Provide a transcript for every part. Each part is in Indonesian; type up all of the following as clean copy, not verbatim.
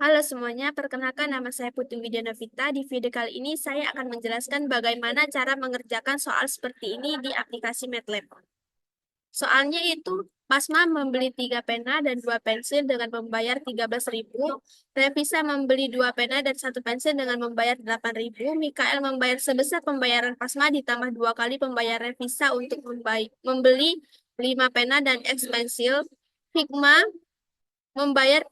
Halo semuanya, perkenalkan nama saya Putri Widyanavita. Di video kali ini saya akan menjelaskan bagaimana cara mengerjakan soal seperti ini di aplikasi MATLAB. Soalnya itu, Pasma membeli 3 pena dan 2 pensil dengan membayar 13.000. Revisa membeli 2 pena dan 1 pensil dengan membayar 8.000. Mikael membayar sebesar pembayaran Pasma ditambah 2 kali pembayar Revisa untuk membeli 5 pena dan X pensil. Hikmah membayar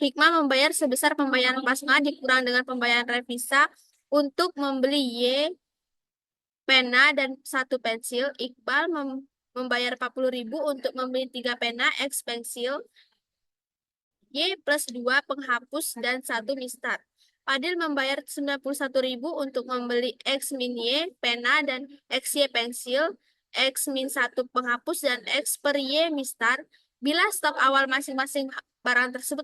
membayar sebesar pembayaran Pasma dikurang dengan pembayaran Revisa untuk membeli Y pena dan 1 pensil. Iqbal membayar 40.000 untuk membeli 3 pena X pensil. Y plus 2 penghapus dan 1 mistar. Fadil membayar 91.000 untuk membeli X min Y pena dan XY pensil, X min 1 penghapus dan X per Y mistar. Bila stok awal masing-masing barang tersebut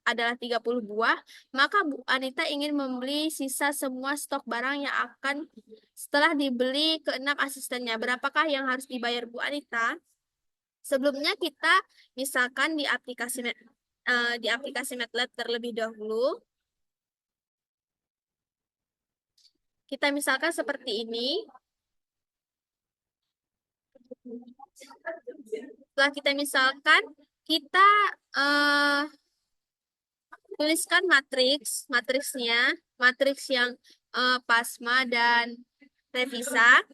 adalah 30 buah, maka Bu Anita ingin membeli sisa semua stok barang yang akan setelah dibeli ke 6 asistennya. Berapakah yang harus dibayar Bu Anita? Sebelumnya kita misalkan di aplikasi MATLAB terlebih dahulu. Kita misalkan seperti ini. Setelah kita misalkan, kita eh, tuliskan matriksnya, matriks yang Pasma dan Revisa.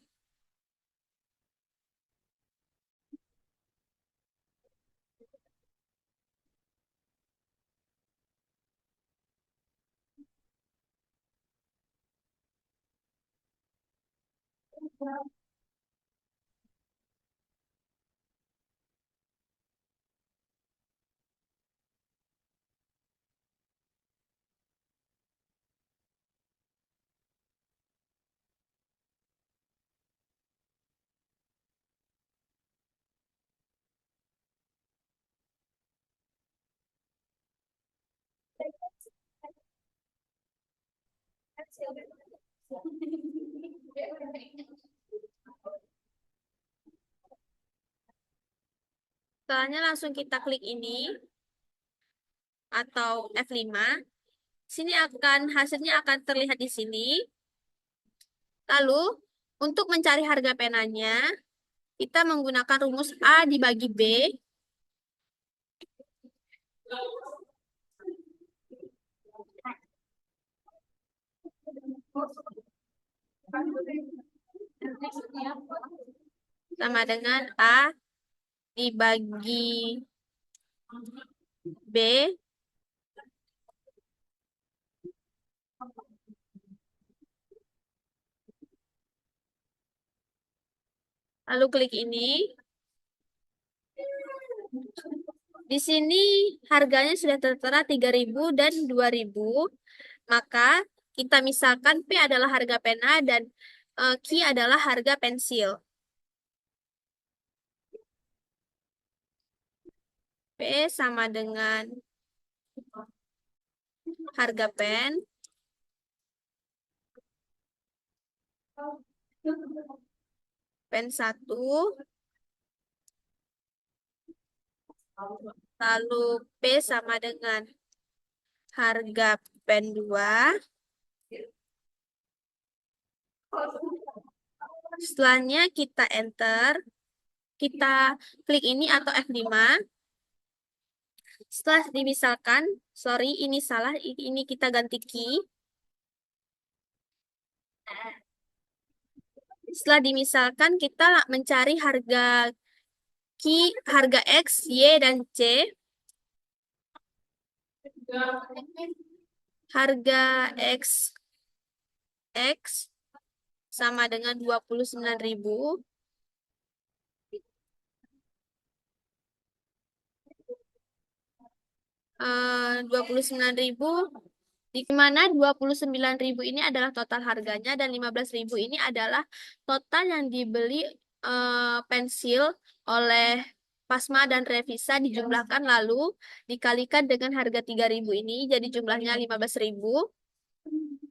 Setelahnya langsung kita klik ini atau F5. Sini hasilnya akan terlihat di sini. Lalu untuk mencari harga penanya, kita menggunakan rumus A dibagi B. Sama dengan A dibagi B. Lalu klik ini. Di sini harganya sudah tertera 3.000 dan 2.000. Maka kita misalkan P adalah harga pena dan Q adalah harga pensil. P sama dengan harga pen pen 1, lalu P sama dengan harga pen 2. Setelahnya kita enter, kita klik ini atau F5. Setelah dimisalkan, sorry ini salah, ini kita ganti key. Setelah dimisalkan, kita mencari harga X, Y, dan C. Harga X sama dengan 29.000. 29.000, di mana 29.000 ini adalah total harganya dan 15.000 ini adalah total yang dibeli pensil oleh Pasma dan Revisa dijumlahkan lalu dikalikan dengan harga 3.000 ini jadi jumlahnya 15.000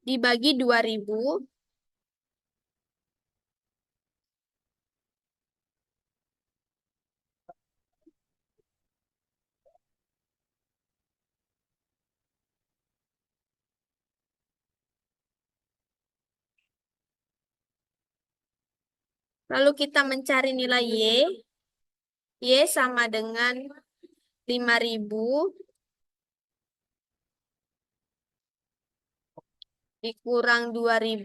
dibagi 2.000. Lalu kita mencari nilai Y. Y sama dengan 5.000 dikurang 2.000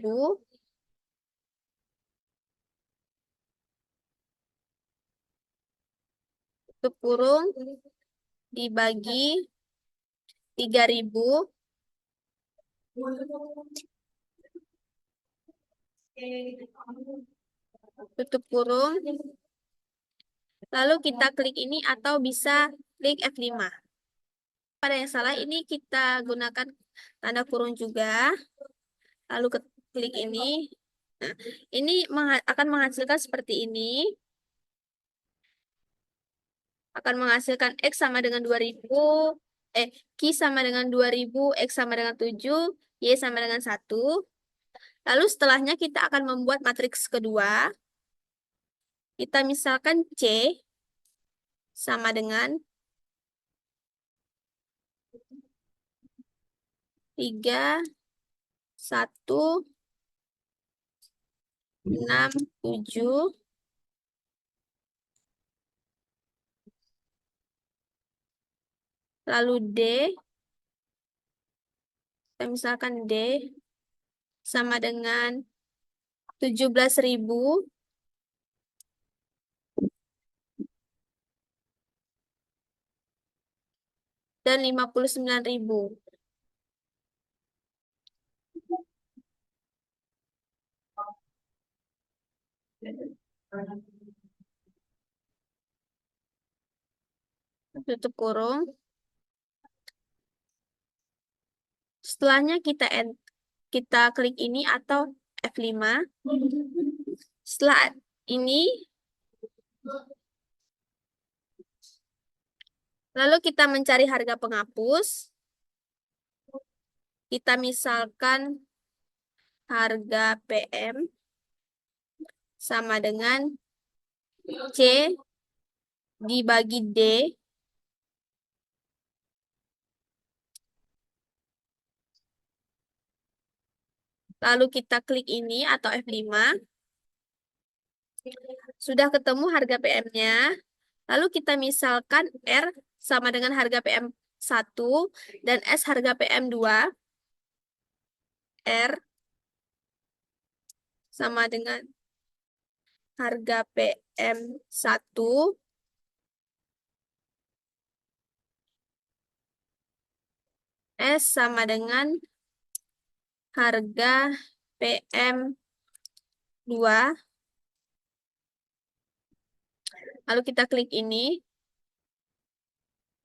tutup kurung dibagi 3.000 tutup kurung. Lalu kita klik ini atau bisa klik F5. Pada yang salah ini kita gunakan tanda kurung juga. Lalu klik ini. Nah, ini akan menghasilkan seperti ini. Akan menghasilkan X sama dengan 2.000, Q sama dengan 2.000, X sama dengan 7, Y sama dengan 1. Lalu setelahnya kita akan membuat matriks kedua. Kita misalkan C sama dengan 3, 1, 6, 7. Lalu D, kita misalkan D sama dengan 17.000 dan 59.000. Tutup kurung. Setelahnya kita klik ini atau F5. Setelah ini, lalu kita mencari harga penghapus. Kita misalkan harga PM sama dengan C dibagi D. Lalu kita klik ini atau F5. Sudah ketemu harga PM-nya. Lalu kita misalkan R sama dengan harga PM1 dan S harga PM2. R sama dengan harga PM1 S sama dengan harga PM2. Lalu kita klik ini.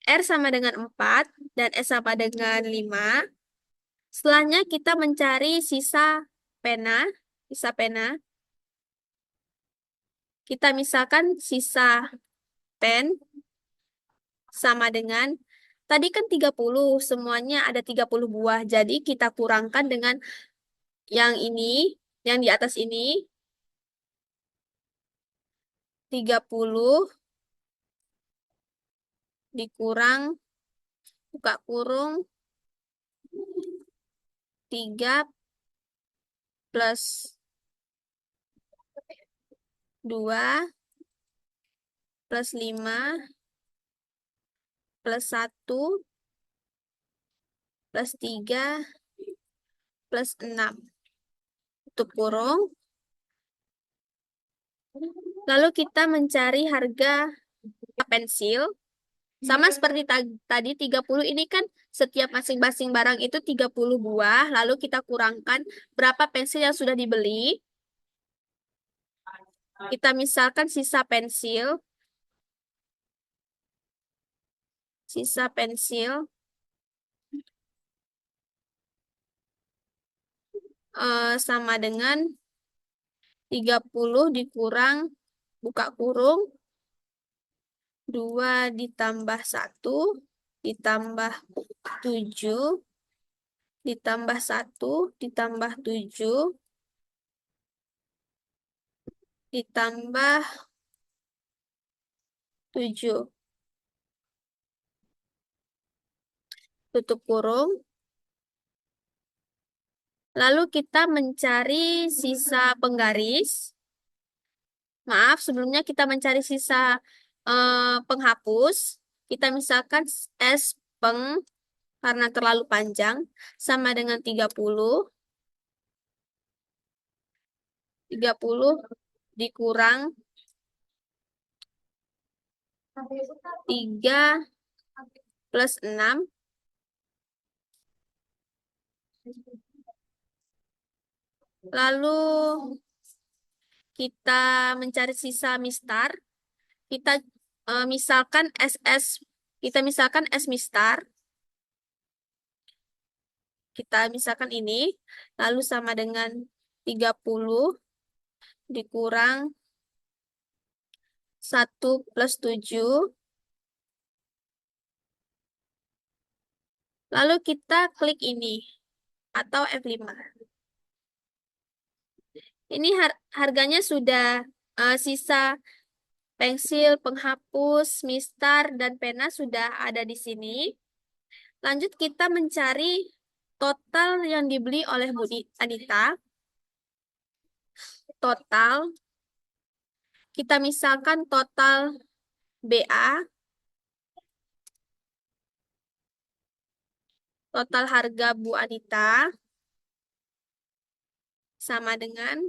R sama dengan 4 dan S sama dengan 5. Setelahnya kita mencari sisa pena. Sisa pena. Kita misalkan sisa pen sama dengan, tadi kan 30, semuanya ada 30 buah. Jadi kita kurangkan dengan yang ini, yang di atas ini. 30 dikurang, buka kurung, 3 plus 2 plus 5 plus 1 plus 3 plus 6. Tutup kurung. Lalu kita mencari harga pensil. Sama seperti tadi 30 ini kan setiap masing-masing barang itu 30 buah. Lalu kita kurangkan berapa pensil yang sudah dibeli. Kita misalkan sisa pensil. Sisa pensil. Sama dengan 30 dikurang buka kurung 2 ditambah 1 ditambah 7 ditambah 1 ditambah 7 ditambah 7. Tutup kurung. Lalu kita mencari sisa penggaris. Maaf, sebelumnya kita mencari sisa penghapus. Kita misalkan S peng karena terlalu panjang sama dengan 30 dikurang 3 + 6. Lalu kita mencari sisa mistar. Kita misalkan SS, kita misalkan S mistar. Kita misalkan ini, lalu sama dengan 30 dikurang 1 + 7. Lalu kita klik ini atau F5. Ini harganya sudah sisa pensil, penghapus, mistar, dan pena sudah ada di sini. Lanjut kita mencari total yang dibeli oleh Bu Anita. Total, kita misalkan total BA, total harga Bu Anita sama dengan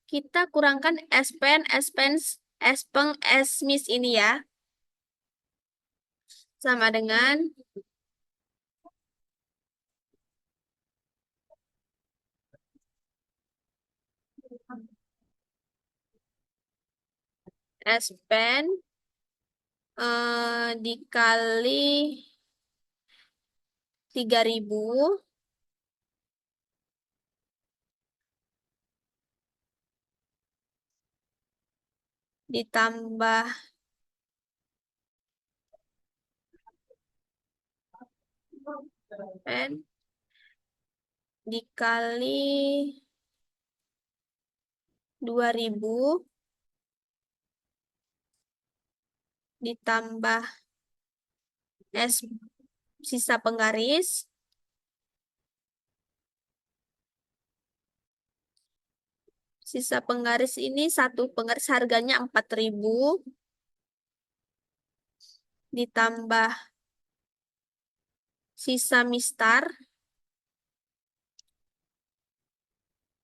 kita kurangkan S-Pen, S-Pen, S-Peng, S-Mis ini ya. Sama dengan S-Pen dikali 3.000 ditambah pen dikali 2.000 ditambah S sisa penggaris. Sisa penggaris ini satu penggaris harganya 4.000 ditambah sisa mistar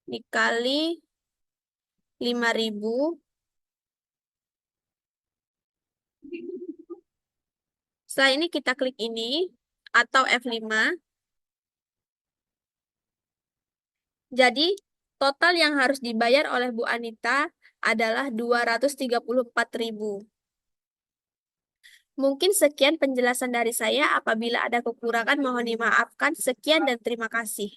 dikali 5.000. Setelah ini kita klik ini atau F5. Jadi total yang harus dibayar oleh Bu Anita adalah 234.000. Mungkin sekian penjelasan dari saya. Apabila ada kekurangan mohon dimaafkan. Sekian dan terima kasih.